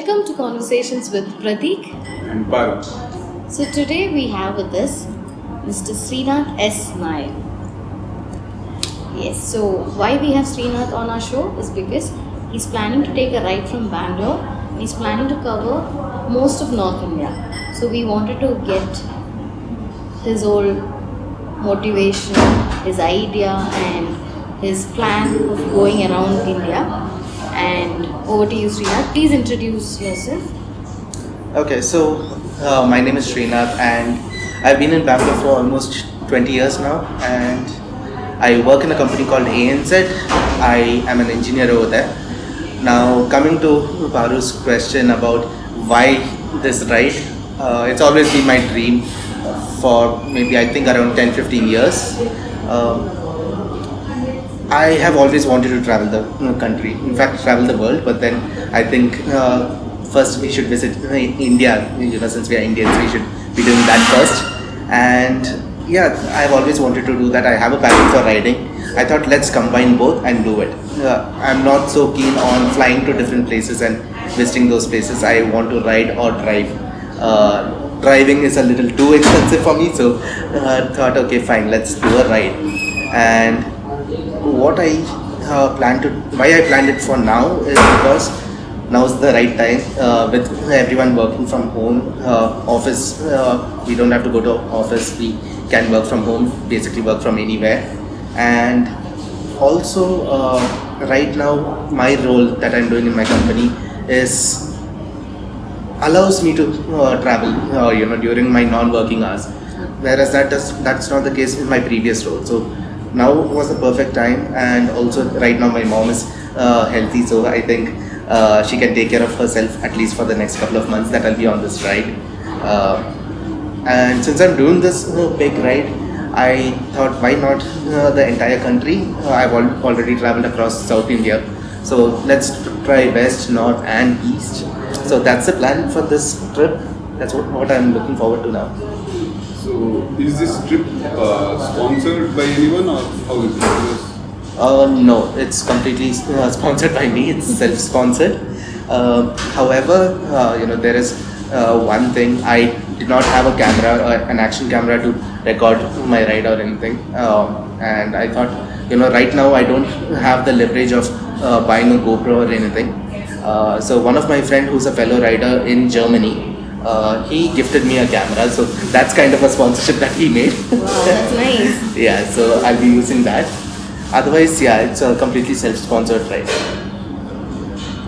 Welcome to Conversations with Pratik. And Parv. So today we have with us Mr. Srinath S. Nair. Yes, so why we have Srinath on our show is because he's planning to take a ride from Bangalore and he's planning to cover most of North India. So we wanted to get his whole motivation, his idea and his plan of going around India. And over to you, Srinath. Please introduce yourself. Okay, so my name is Srinath and I've been in Bangalore for almost 20 years now, and I work in a company called ANZ. I am an engineer over there. Now, coming to Paru's question about why this ride, it's always been my dream for maybe I think around 10-15 years. I have always wanted to travel the country, in fact travel the world, but then I think first we should visit India, since we are Indians we should be doing that first. And yeah, I've always wanted to do that. I have a passion for riding. I thought let's combine both and do it. I'm not so keen on flying to different places and visiting those places. I want to ride or drive. Driving is a little too expensive for me, so thought okay fine, let's do a ride. And what I why I planned it for now is because now is the right time with everyone working from home. Office, we don't have to go to office, we can work from home, basically work from anywhere. And also right now my role that I'm doing in my company is allows me to travel during my non-working hours, whereas that's not the case in my previous role. So now was the perfect time, and also right now my mom is healthy, so I think she can take care of herself at least for the next couple of months that I'll be on this ride. And since I'm doing this big ride, I thought why not the entire country. I've already traveled across South India, so let's try West, North and East. So that's the plan for this trip. That's what I'm looking forward to now. So, is this trip sponsored by anyone, or how is it? No, it's completely sponsored by me. It's self-sponsored. However, there is one thing. I did not have a camera, an action camera to record my ride or anything. And I thought, right now I don't have the leverage of buying a GoPro or anything. So one of my friend who's a fellow rider in Germany, he gifted me a camera, so that's kind of a sponsorship that he made. Wow, that's nice. Yeah, so I'll be using that. Otherwise, yeah, it's a completely self-sponsored ride.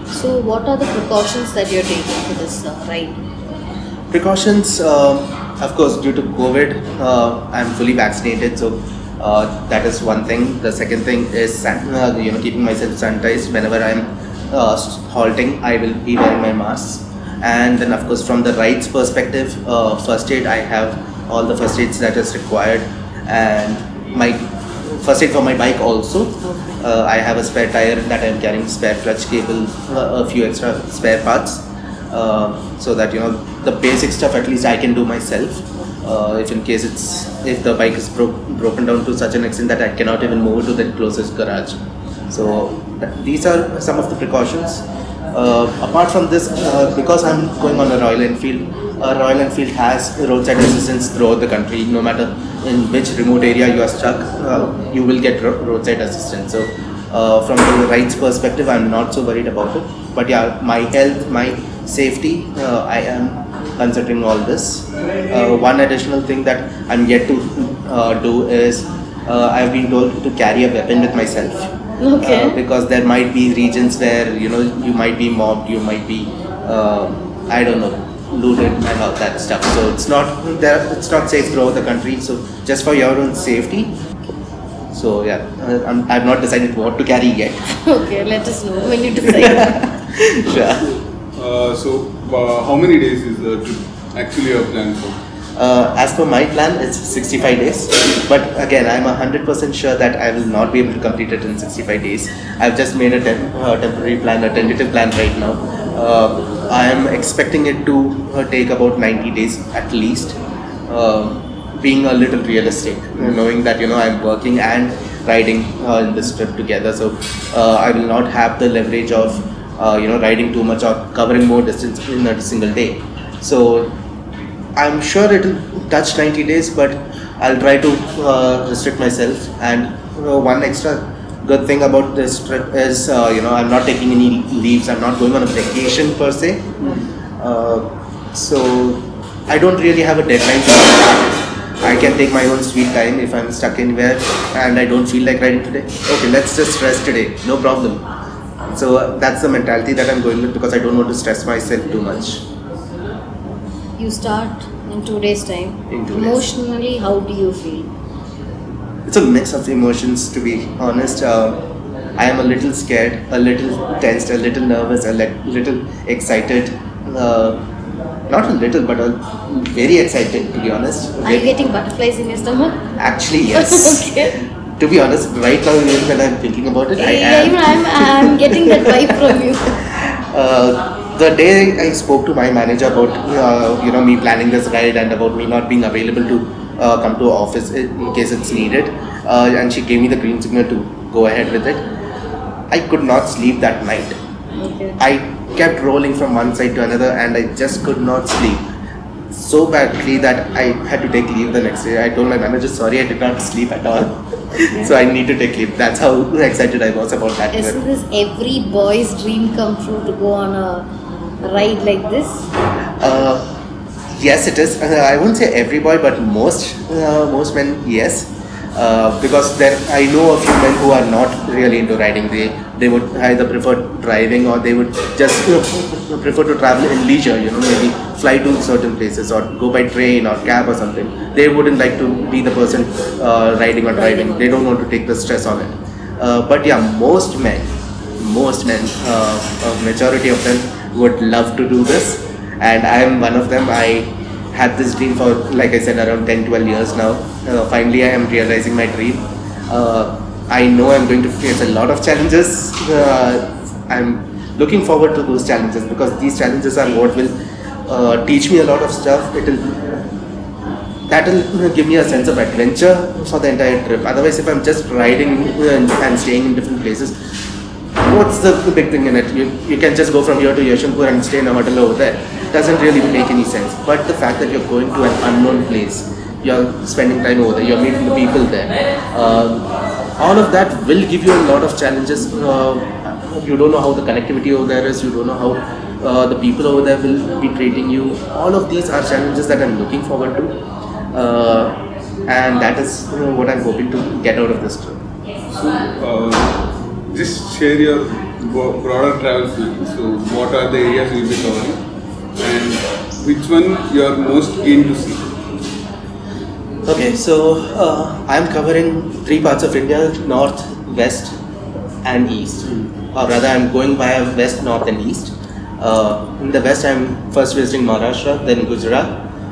So what are the precautions that you're taking for this ride? Precautions, of course, due to COVID, I'm fully vaccinated, so that is one thing. The second thing is keeping myself sanitized. Whenever I'm halting, I will be wearing my mask. And then of course from the rides perspective, first aid, I have all the first aids that is required, and my first aid for my bike also. I have a spare tire that I'm carrying, spare clutch cable, a few extra spare parts, so that the basic stuff at least I can do myself. If in case if the bike is broken down to such an extent that I cannot even move to the closest garage. So these are some of the precautions. Apart from this, because I'm going on a Royal Enfield has roadside assistance throughout the country. No matter in which remote area you are stuck, you will get roadside assistance. So from the rides perspective, I'm not so worried about it. But yeah, my health, my safety, I am considering all this. One additional thing that I'm yet to do is I've been told to carry a weapon with myself. Okay. Because there might be regions where you might be mobbed, you might be I don't know, looted and all that stuff. So it's not safe throughout the country. So just for your own safety. So yeah, I've not decided what to carry yet. Okay, let us know when you decide. Sure. So how many days is the trip actually a plan for? As per my plan, it's 65 days. But again, I'm 100% sure that I will not be able to complete it in 65 days. I've just made a temporary plan, a tentative plan right now. I am expecting it to take about 90 days at least. Being a little realistic, knowing that I'm working and riding in this trip together, so I will not have the leverage of riding too much or covering more distance in a single day. So I'm sure it will touch 90 days, but I'll try to restrict myself. And one extra good thing about this trip is, I'm not taking any leaves. I'm not going on a vacation per se. So I don't really have a deadline. I can take my own sweet time if I'm stuck anywhere and I don't feel like riding today. Okay, let's just rest today. No problem. So that's the mentality that I'm going with, because I don't want to stress myself too much. You start in 2 days' time. In 2 days. Emotionally, how do you feel? It's a mix of emotions, to be honest. I am a little scared, a little tensed, a little nervous, a little excited. Not a little, but very excited, to be honest. Are you getting butterflies in your stomach? Actually, yes. Okay. To be honest, right now even when I'm thinking about it, I am. Even I'm getting that vibe from you. The day I spoke to my manager about me planning this ride and about me not being available to come to office in case it's needed, and she gave me the green signal to go ahead with it, I could not sleep that night. Okay. I kept rolling from one side to another and I just could not sleep so badly that I had to take leave the next day. I told my manager, sorry, I did not sleep at all. So I need to take leave. That's how excited I was about that. Isn't this every boy's dream come true to go on a ride like this? Yes, it is. I won't say every boy, but most men, yes. Because I know a few men who are not really into riding. They would either prefer driving or they would just prefer to travel in leisure. Maybe fly to certain places or go by train or cab or something. They wouldn't like to be the person riding or driving. They don't want to take the stress on it. But yeah, most men, a majority of them would love to do this, and I am one of them. I had this dream for, like I said, around 10-12 years now. Finally I am realizing my dream. I know I'm going to face a lot of challenges. I'm looking forward to those challenges, because these challenges are what will teach me a lot of stuff. That will give me a sense of adventure for the entire trip. Otherwise, if I'm just riding and staying in different places, what's the big thing in it? You can just go from here to Yeshwanthpur and stay in a hotel over there. Doesn't really make any sense. But the fact that you're going to an unknown place, you're spending time over there, you're meeting the people there, all of that will give you a lot of challenges. You don't know how the connectivity over there is, you don't know how the people over there will be treating you. All of these are challenges that I'm looking forward to, and that is what I'm hoping to get out of this trip. So, just share your broader travel plan. So, what are the areas you'll be covering, and which one you are most keen to see? Okay, so I'm covering 3 parts of India: north, west, and east. Or rather, I'm going via west, north, and east. In the west, I'm first visiting Maharashtra, then Gujarat,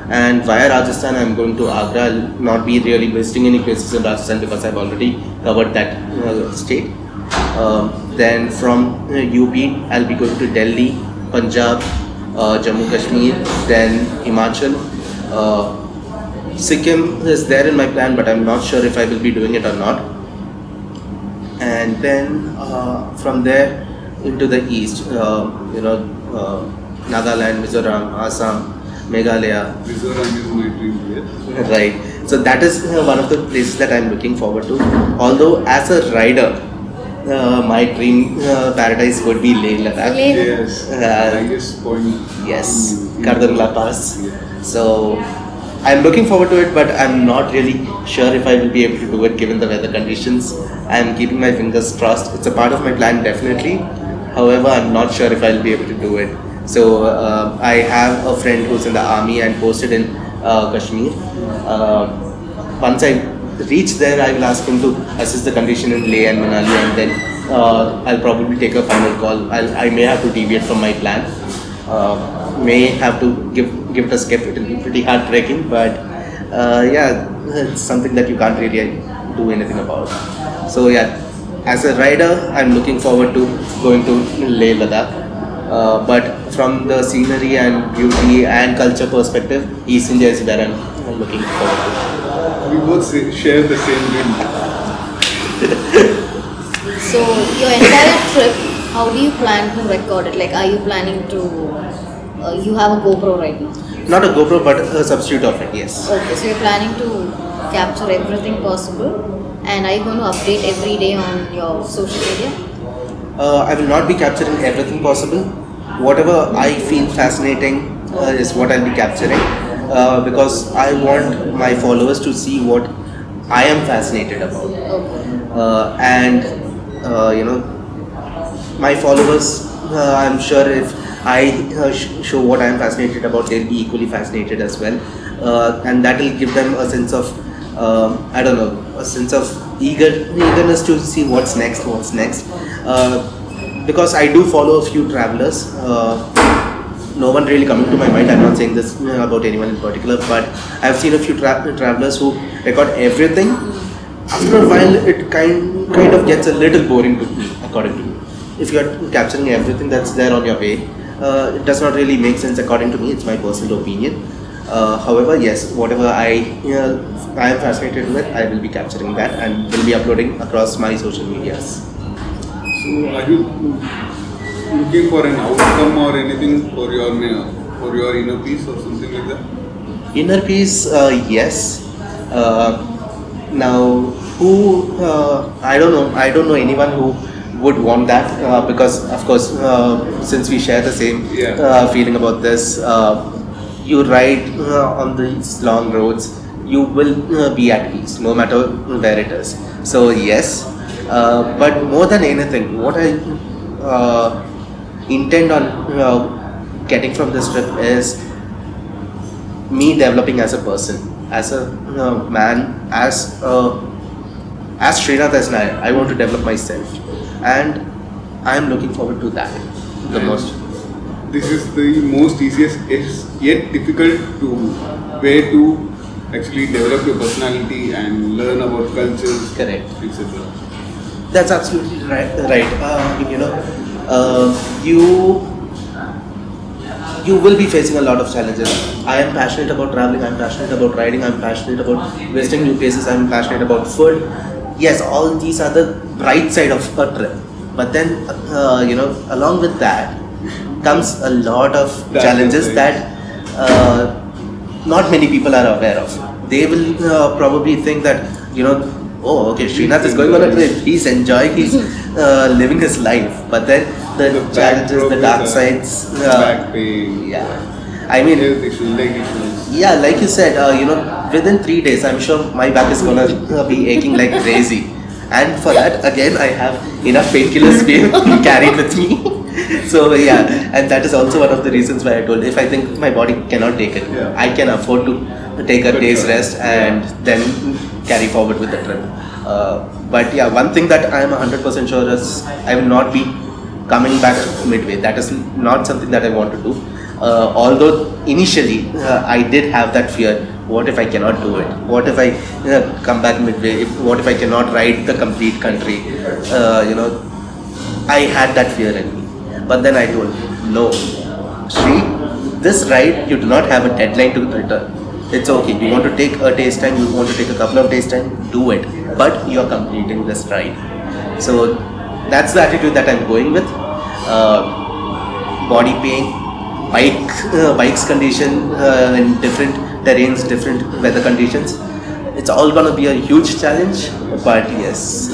and via Rajasthan, I'm going to Agra. I'll not be really visiting any places in Rajasthan because I've already covered that state. Then from UP, I'll be going to Delhi, Punjab, Jammu Kashmir, then Himachal. Sikkim is there in my plan, but I'm not sure if I will be doing it or not. And then from there into the east, Nagaland, Mizoram, Assam, Meghalaya. Mizoram is my dream place. Right. So that is one of the places that I'm looking forward to. Although as a rider, my dream paradise would be Leh Ladakh. Yes. Highest point. Yes, in Kardungla Pass. Yeah. So I'm looking forward to it, but I'm not really sure if I will be able to do it given the weather conditions. I'm keeping my fingers crossed. It's a part of my plan, definitely. However, I'm not sure if I'll be able to do it. So I have a friend who's in the army and posted in Kashmir. Once I reach there, I will ask him to assess the condition in Leh and Manali, and then I'll probably take a final call. I may have to deviate from my plan. May have to give it a skip. It will be pretty hard trekking, but yeah, it's something that you can't really do anything about. So yeah, as a rider, I'm looking forward to going to Leh Ladakh. But from the scenery and beauty and culture perspective, East India is where I'm looking forward to. We both share the same dream. So your entire trip How do you plan to record it? Like, are you planning to? You have a GoPro right now. Not a GoPro, but a substitute of it. Yes. Okay, so you're planning to capture everything possible, and are you going to update every day on your social media? I will not be capturing everything possible. Whatever I feel fascinating is what I'll be capturing, because I want my followers to see what I am fascinated about. Okay. And my followers, I'm sure if I show what I am fascinated about, they'll be equally fascinated as well, and that will give them a sense of I don't know, a sense of eagerness to see what's next. Because I do follow a few travelers. No one really coming to my mind. I'm not saying this about anyone in particular, but I've seen a few travelers who record everything. After a while, it kind of gets a little boring to me, according to me. If you're capturing everything that's there on your way, it does not really make sense according to me. It's my personal opinion. However, yes, whatever I am fascinated with, I will be capturing that and will be uploading across my social medias. So, are you looking for an outcome or anything for your inner peace or something like that? Inner peace, yes. Now, who I don't know. I don't know anyone who would want that, because, of course, since we share the same feeling about this, you ride on these long roads, you will be at peace, no matter where it is. So yes, but more than anything, what I intend on getting from this trip is me developing as a person, as a man, as Srinath as I want to develop myself, and I am looking forward to that the most. This is the most easiest yet difficult way to actually develop your personality and learn about cultures, correct, etc. That's absolutely right. You will be facing a lot of challenges. I am passionate about traveling. I'm passionate about riding. I'm passionate about visiting new places. I'm passionate about food. Yes, all these are the bright side of a trip. But then, along with that comes a lot of challenges that not many people are aware of. They will probably think that, oh, okay, Srinath is going on a trip, he's enjoying, he's living his life. But then the challenges, the dark sides, back pain, I mean, health issues, leg issues. Yeah, like you said, within 3 days, I'm sure my back is gonna be aching like crazy. And for that, again, I have enough painkillers carried with me. So yeah, and that is also one of the reasons why I told, if I think my body cannot take it, I can afford to take a day's rest and then carry forward with the trip. But yeah, one thing that I am 100% sure is I will not be coming back midway. That is not something that I want to do. Although initially I did have that fear. What if I cannot do it? What if I come back midway? What if I cannot ride the complete country? I had that fear in me. But then I told, no, Shri, this ride, you do not have a deadline to return. It's okay. You want to take a day's time, you want to take a couple of days time, do it. But you are completing this ride. So that's the attitude that I'm going with. Body pain, bike's condition in different terrains, different weather conditions. It's all gonna be a huge challenge. But yes,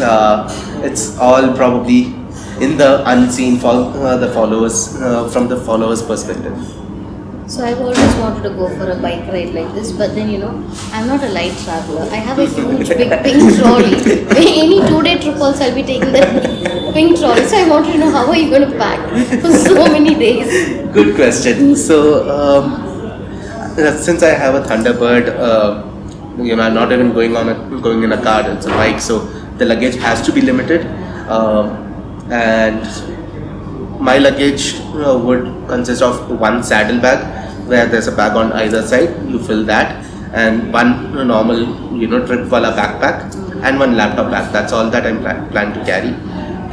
it's all probably in the unseen the followers, from the followers' perspective. So I've always wanted to go for a bike ride like this, but then I'm not a light traveler. I have a huge big pink trolley. Any 2-day trip also I'll be taking that pink trolley. So I wanted to know, how are you going to pack for so many days? Good question. So since I have a Thunderbird, I'm not even going in a car. It's a bike, so the luggage has to be limited. And my luggage would consist of one saddle bag, where there's a bag on either side. You fill that, and one normal trip wala backpack, and one laptop bag. That's all that I'm planning to carry.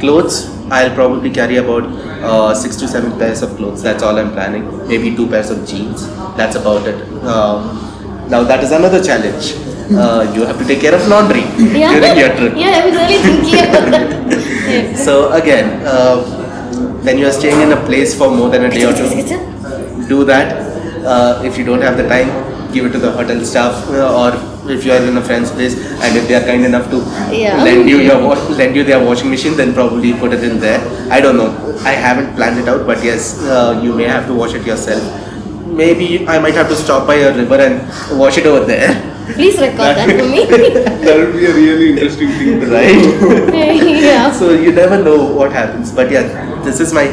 Clothes, I'll probably carry about 6 to 7 pairs of clothes. That's all I'm planning. Maybe 2 pairs of jeans. That's about it. Now that is another challenge. You have to take care of laundry during your trip. Yeah, I was really thinking about that. So again, Then you are staying in a place for more than a day or two. Do that. If you don't have the time, give it to the hotel staff, or if you are in a friend's place and if they are kind enough to lend you their washing machine, then probably put it in there. I don't know. I haven't planned it out, but yes, you may have to wash it yourself. Maybe I might have to stop by a river and wash it over there. Please record that for me. That would be a really interesting thing, Right? Yeah. So you never know what happens. But yeah, this is my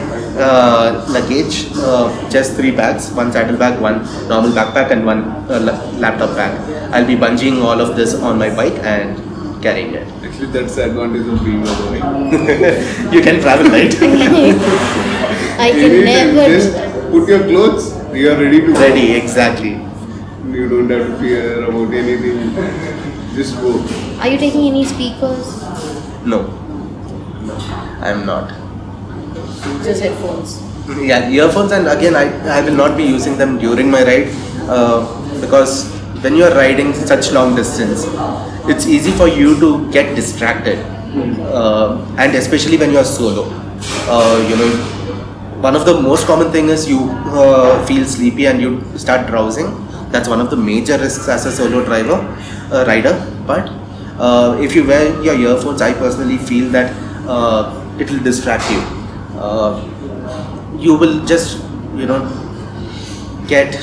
luggage. Just 3 bags: one saddle bag, one normal backpack, and one laptop bag. I'll be bungeeing all of this on my bike and carrying it. Actually, that's the advantage of being a boy. You can travel, right? I can never do Just that. put your clothes, you are ready to go. Ready, exactly. You don't have to fear about anything. Just go. Are you taking any speakers? No, I'm not. Just headphones. Yeah, earphones, and again, I will not be using them during my ride because when you are riding such long distance, it's easy for you to get distracted, and especially when you are solo. One of the most common thing is you feel sleepy and you start drowsing. That's one of the major risks as a solo rider. But if you wear your earphones, I personally feel that it will distract you. You will just get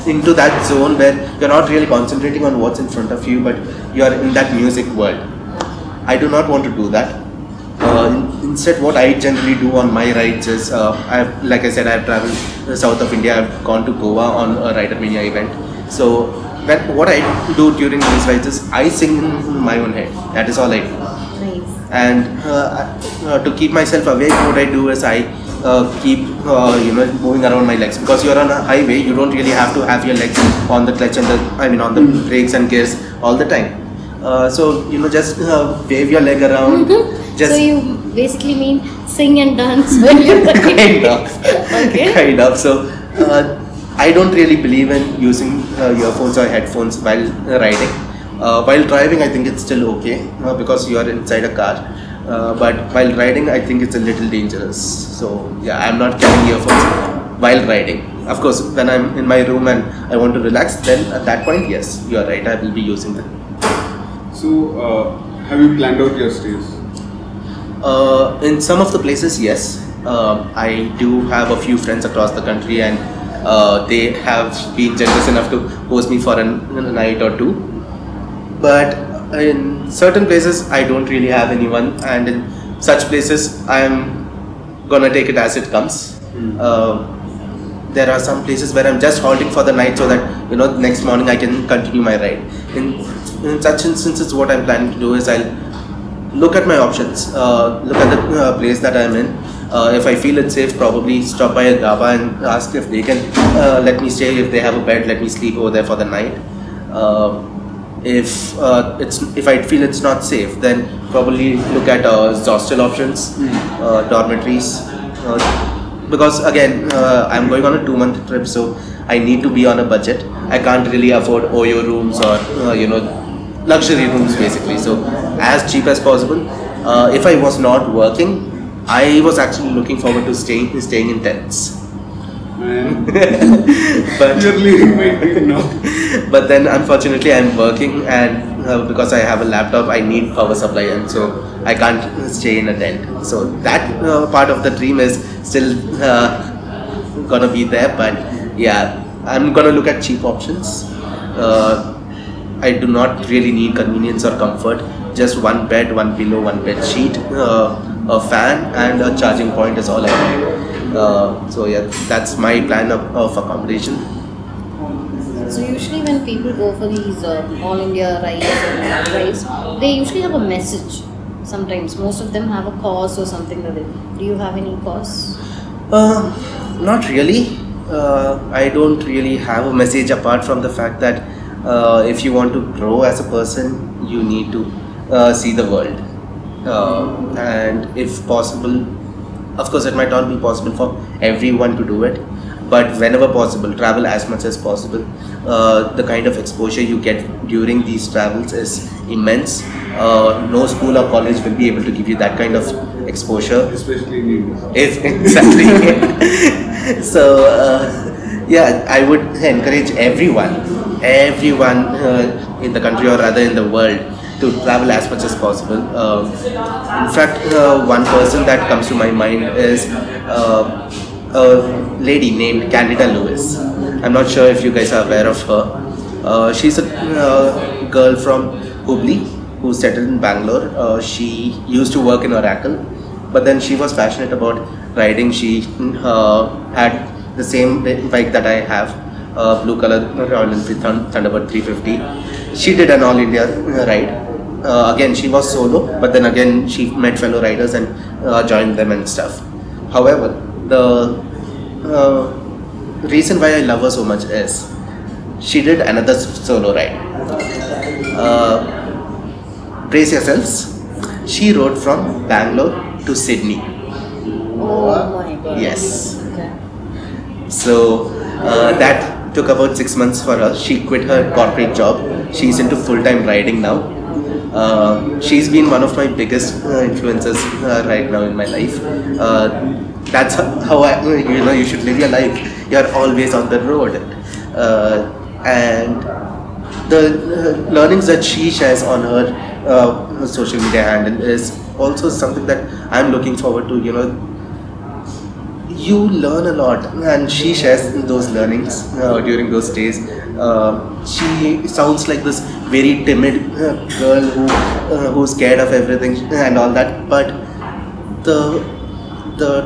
into that zone where you're not really concentrating on what's in front of you, but you are in that music world. I do not want to do that. Instead, what I generally do on my rides is, like I said, I've traveled south of India. I've gone to Goa on a Rider Mania event. So what I do during these rides is I sing in my own head. That is all I do. Nice. And to keep myself awake, what I do is I keep moving around my legs, because you're on a highway. You don't really have to have your legs on the clutch and on the brakes and gears all the time. So just wave your leg around. Just So you basically mean sing and dance when you're kind of. Okay. Kind of. So I don't really believe in using earphones or headphones while riding. While driving, I think it's still okay because you are inside a car. But while riding, I think it's a little dangerous. So yeah, I'm not carrying earphones while riding. Of course, when I'm in my room and I want to relax, then at that point, yes, you are right. I will be using them. So, have you planned out your stays? In some of the places, yes. I do have a few friends across the country, and they have been generous enough to host me for a night or two. But in certain places, I don't really have anyone, and in such places, I'm gonna take it as it comes. There are some places where I'm just halting for the night so that next morning I can continue my ride. In such instances, what I'm planning to do is I'll look at my options, look at the place that I'm in. If I feel it's safe, probably stop by a dhaba and ask if they can let me stay. If they have a bed, let me sleep over there for the night. If I feel it's not safe, then probably look at hostel options, dormitories. Because again, I'm going on a 2-month trip, so I need to be on a budget. I can't really afford Oyo rooms or luxury rooms basically. So as cheap as possible. If I was not working, I was actually looking forward to staying in tents. Man, But you're leaving my dream now. but then unfortunately I'm working, and because I have a laptop, I need power supply, and so I can't stay in a tent. So that part of the dream is still gonna be there. But yeah, I'm gonna look at cheap options. I do not really need convenience or comfort. Just one bed, one pillow, one bed sheet, a fan, and a charging point is all I need. So yeah, that's my plan of accommodation. So usually when people go for these all India rides and drives, they usually have a message. Sometimes most of them have a cause or something like that. Do you have any cause? Not really. I don't really have a message apart from the fact that if you want to grow as a person, you need to see the world, and if possible, of course it might not be possible for everyone to do it, but whenever possible, travel as much as possible. The kind of exposure you get during these travels is immense. No school or college will be able to give you that kind of exposure. Especially in India. Exactly. So yeah, I would encourage everyone in the country, or rather in the world, to travel as much as possible. In fact, one person that comes to my mind is a lady named Candida Lewis. I'm not sure if you guys are aware of her. She's a girl from Hubli who settled in Bangalore. She used to work in Oracle, but then she was passionate about riding. She had the same bike that I have, blue color Royal Enfield Thunderbird 350. She did an all India ride. Again, she was solo, but then again she met fellow riders and joined them and stuff. However, the reason why I love her so much is she did another solo ride. Brace yourselves. She rode from Bangalore to Sydney. Oh my god. Yes. Okay. So that took about 6 months for her. She quit her corporate job. She's into full-time riding now. She's been one of my biggest influences right now in my life. That's how you should live your life. You're always on the road, and the learnings that she shares on her social media handle is also something that I'm looking forward to. You learn a lot, and she shares those learnings during those days. She sounds like this very timid girl who's scared of everything and all that, but the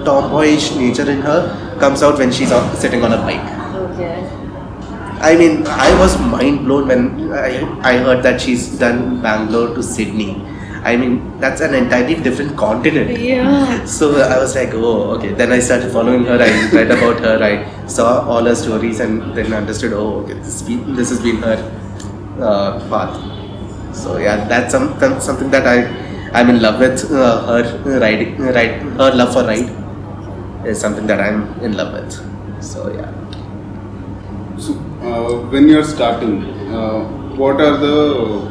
tomboyish nature in her comes out when she's sitting on a bike. Okay. I mean, I was mind blown when I heard that she's done Bangalore to Sydney. I mean, that's an entirely different continent. Yeah. So I was like, oh, okay. Then I started following her. I read about her. I saw all her stories, and then understood, oh, okay, this has been her path. So yeah, that's something that I'm in love with. Her riding, her love for ride is something that I'm in love with. So yeah. So when you're starting, what are the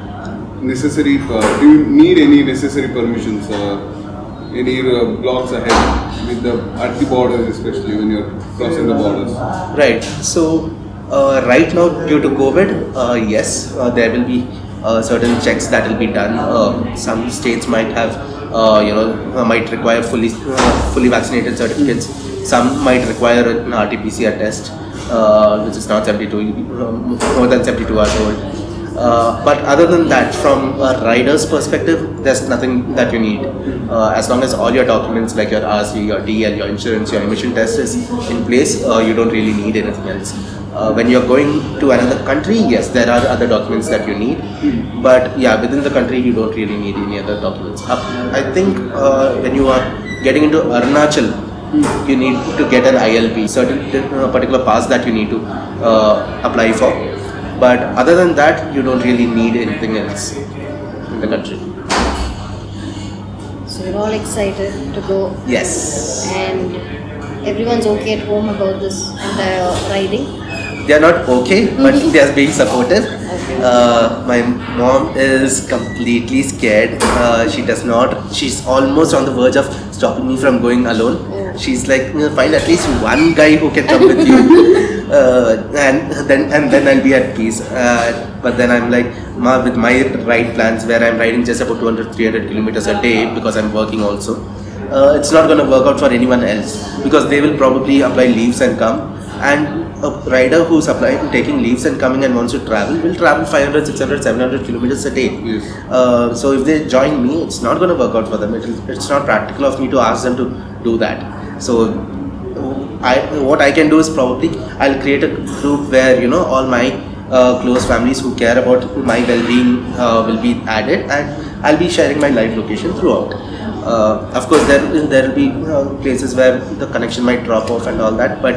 necessary? Do you need any necessary permissions or any blocks ahead at the borders, especially when you're crossing the borders? Right. So right now, due to COVID, yes, there will be certain checks that will be done. Some states might have, might require fully vaccinated certificates. Some might require an RT-PCR test, which is not 72, more than 72 hours old. But other than that, from a rider's perspective, there's nothing that you need. As long as all your documents like your RC, your DL, your insurance, your emission test is in place, you don't really need anything else. When you're going to another country, yes, there are other documents that you need. But yeah, within the country, you don't really need any other documents. I think when you are getting into Arunachal, you need to get an ILP, certain particular pass that you need to apply for. But other than that, you don't really need anything else in the country. So we're all excited to go. Yes. And everyone's okay at home about this entire riding. They are not okay, but they are being supportive. Okay. My mom is completely scared. She does not. She's almost on the verge of stopping me from going alone. Oh. She's like, find at least one guy who can come with you, and then I'll be at peace. But then I'm like, Ma, with my ride plans, where I'm riding just about 200-300 kilometers a day because I'm working also, it's not going to work out for anyone else, because they will probably apply leaves and come. And a rider who's taking leaves and coming and wants to travel will travel 500, 600, 700 kilometers a day. Yes. So if they join me, it's not going to work out for them. It's not practical of me to ask them to do that. So what I can do is probably I'll create a group where all my close families who care about my well-being will be added, and I'll be sharing my live location throughout. Of course, there will be places where the connection might drop off and all that, but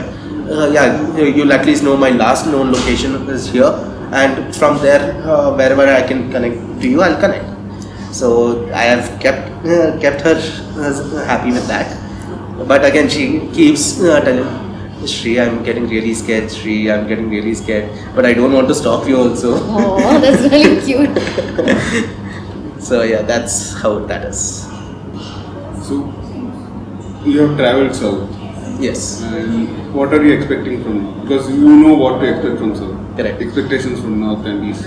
yeah, you'll at least know my last known location is here, and from there, wherever I can connect to you, I'll connect. So I have kept her happy with that. But again, she keeps telling, Shri, I'm getting really scared. Shri, I'm getting really scared. But I don't want to stop you also. Oh, that's really cute. So yeah, that's how that is. So, you have traveled south. Yes. And what are you expecting from? Because you know what to expect from south. Correct. Expectations from north and east.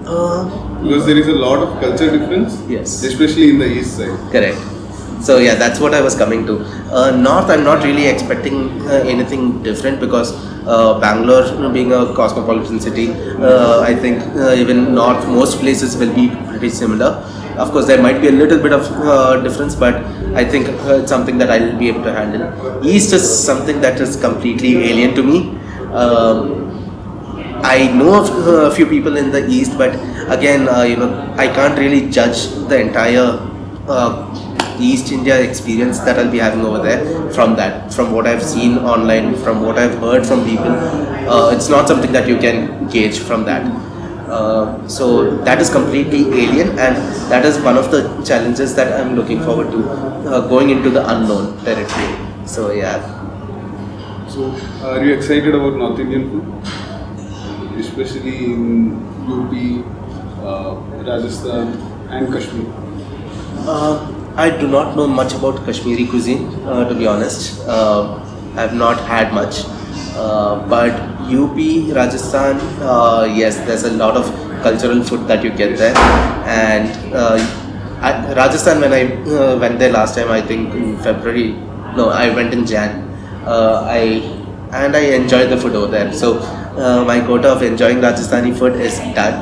Uh, Because there is a lot of culture difference. Yes. Especially in the east side. Correct. So yeah, that's what I was coming to. North, I'm not really expecting anything different because Bangalore, being a cosmopolitan city, I think even north, most places will be pretty similar. Of course, there might be a little bit of difference, but I think it's something that I'll be able to handle. East is something that is completely alien to me. I know of a few people in the east, but again, I can't really judge the entire East India experience that I'll be having over there from what I've seen online, from what I've heard from people. It's not something that you can gauge from that. So that is completely alien, and that is one of the challenges that I'm looking forward to, going into the unknown territory. So yeah. So, are you excited about North Indian food? Especially in UP, Rajasthan and Kashmir? I do not know much about Kashmiri cuisine, to be honest. I have not had much. But UP, Rajasthan, yes, there's a lot of cultural food that you get there. And Rajasthan, when I went there last time, I think in February, no, I went in Jan. I enjoyed the food over there. So my quota of enjoying Rajasthani food is done.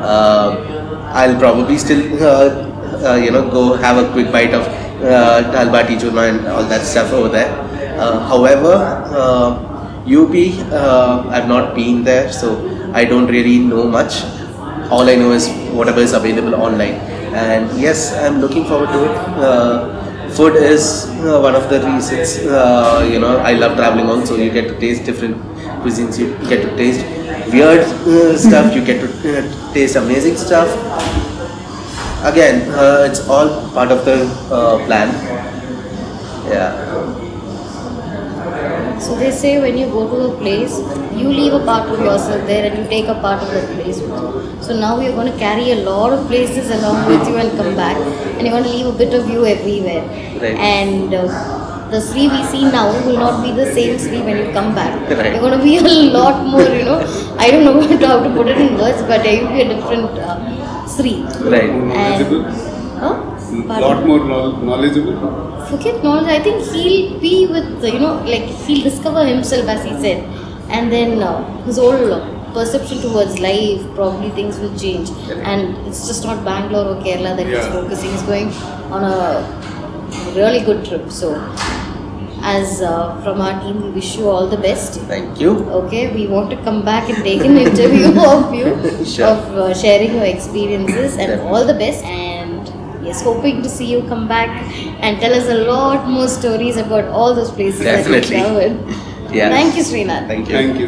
I'll probably still go have a quick bite of dal bati churma and all that stuff over there. However, UP, I've not been there, so I don't really know much. All I know is whatever is available online. And yes, I'm looking forward to it. Food is one of the reasons, I love traveling also. You get to taste different cuisines, you get to taste weird stuff, you get to taste amazing stuff. Again, it's all part of the plan. Yeah. So they say when you go to a place, you leave a part of yourself there and you take a part of that place with you. So now you're going to carry a lot of places along with you and come back, and you're going to leave a bit of you everywhere. Right. And the Sri we see now will not be the same Sri when you come back. Right. You're going to be a lot more, I don't know how to put it in words, but you'll be a different Sri. Right. Knowledgeable? Lot more knowledgeable? Forget knowledge. I think he'll be with, he'll discover himself, as he said. And then his whole perception towards life, probably things will change. And it's just not Bangalore or Kerala that he's focusing. He's going on a really good trip. So, as from our team, we wish you all the best. Thank you. Okay, we want to come back and take an interview of you, Sure. of sharing your experiences, and Definitely. all the best. And yes, hoping to see you come back and tell us a lot more stories about all those places Definitely. that you covered. Yeah. Thank you, Srinath. Thank you. Thank you.